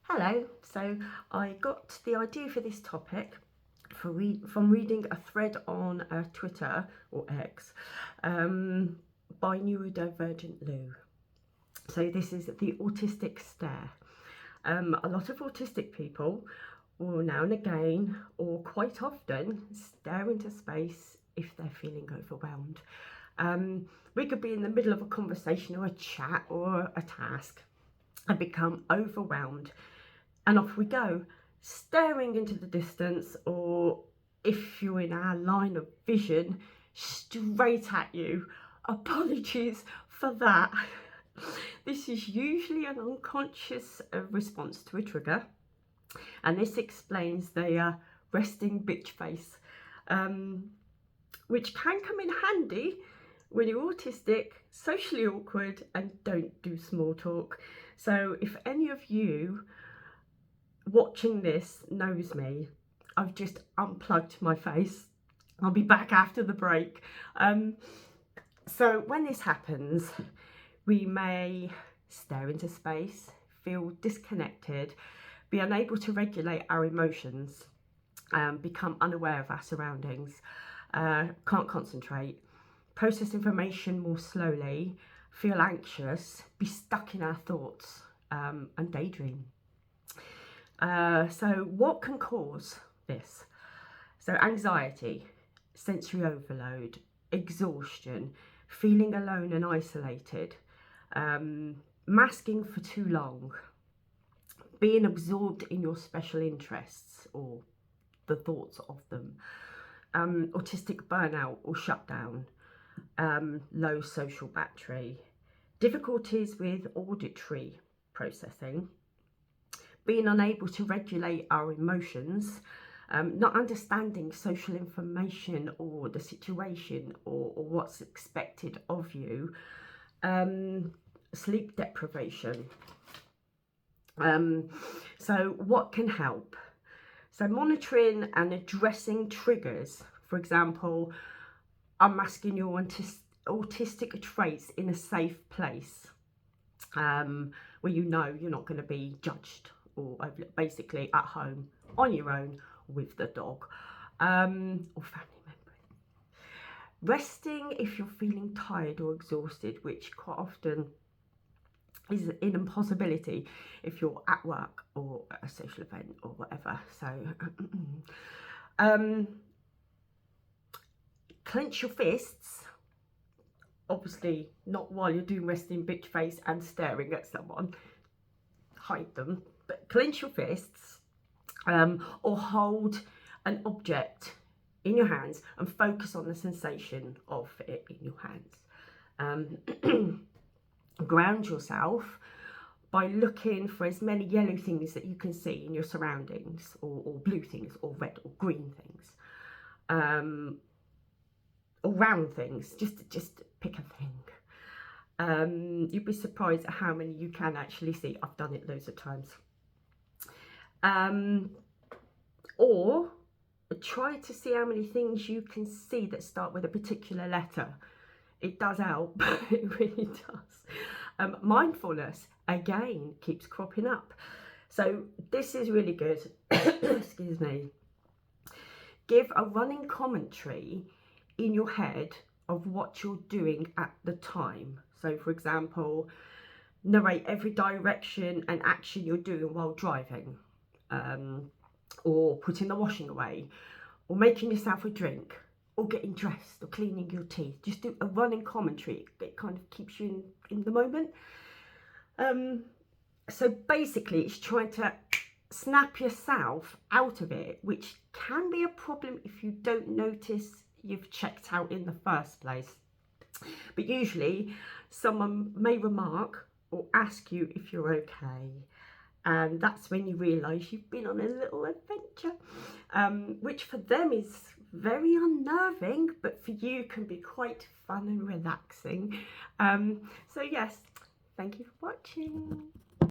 Hello, so I got the idea for this topic from reading a thread on Twitter or X by neurodivergent Lou. So this is the autistic stare. A lot of autistic people will now and again or quite often stare into space if they're feeling overwhelmed. We could be in the middle of a conversation or a chat or a task and become overwhelmed, and off we go, staring into the distance, or if you're in our line of vision, straight at you. Apologies for that. This is usually an unconscious response to a trigger, and this explains the resting bitch face, which can come in handy when you're autistic, socially awkward, and don't do small talk. So if any of you watching this knows me, I've just unplugged my face. I'll be back after the break. So when this happens, we may stare into space, feel disconnected, be unable to regulate our emotions, become unaware of our surroundings, can't concentrate, process information more slowly, feel anxious, be stuck in our thoughts, and daydream. So what can cause this? So anxiety, sensory overload, exhaustion, feeling alone and isolated, masking for too long, being absorbed in your special interests or the thoughts of them, autistic burnout or shutdown, low social battery, difficulties with auditory processing, being unable to regulate our emotions, not understanding social information or the situation or what's expected of you, sleep deprivation. So what can help? So monitoring and addressing triggers, for example, unmasking your autistic traits in a safe place, where you know you're not going to be judged, or basically at home on your own with the dog, or family members. Resting if you're feeling tired or exhausted, which quite often is an impossibility if you're at work or at a social event or whatever. So clench your fists, obviously not while you're doing resting bitch face and staring at someone, hide them, but clench your fists, or hold an object in your hands and focus on the sensation of it in your hands. Ground yourself by looking for as many yellow things that you can see in your surroundings, or blue things, or red or green things, or round things. Just pick a thing. You'd be surprised at how many you can actually see. I've done it loads of times. Or try to see how many things you can see that start with a particular letter. It does help. It really does. Mindfulness, again, keeps cropping up. So this is really good. Excuse me. Give a running commentary in your head of what you're doing at the time. So for example, narrate every direction and action you're doing while driving, or putting the washing away, or making yourself a drink, or getting dressed, or cleaning your teeth. Just do a running commentary. It kind of keeps you in the moment. So basically it's trying to snap yourself out of it, which can be a problem if you don't notice you've checked out in the first place. But usually someone may remark or ask you if you're okay, and that's when you realise you've been on a little adventure, which for them is very unnerving, but for you can be quite fun and relaxing. So yes, thank you for watching.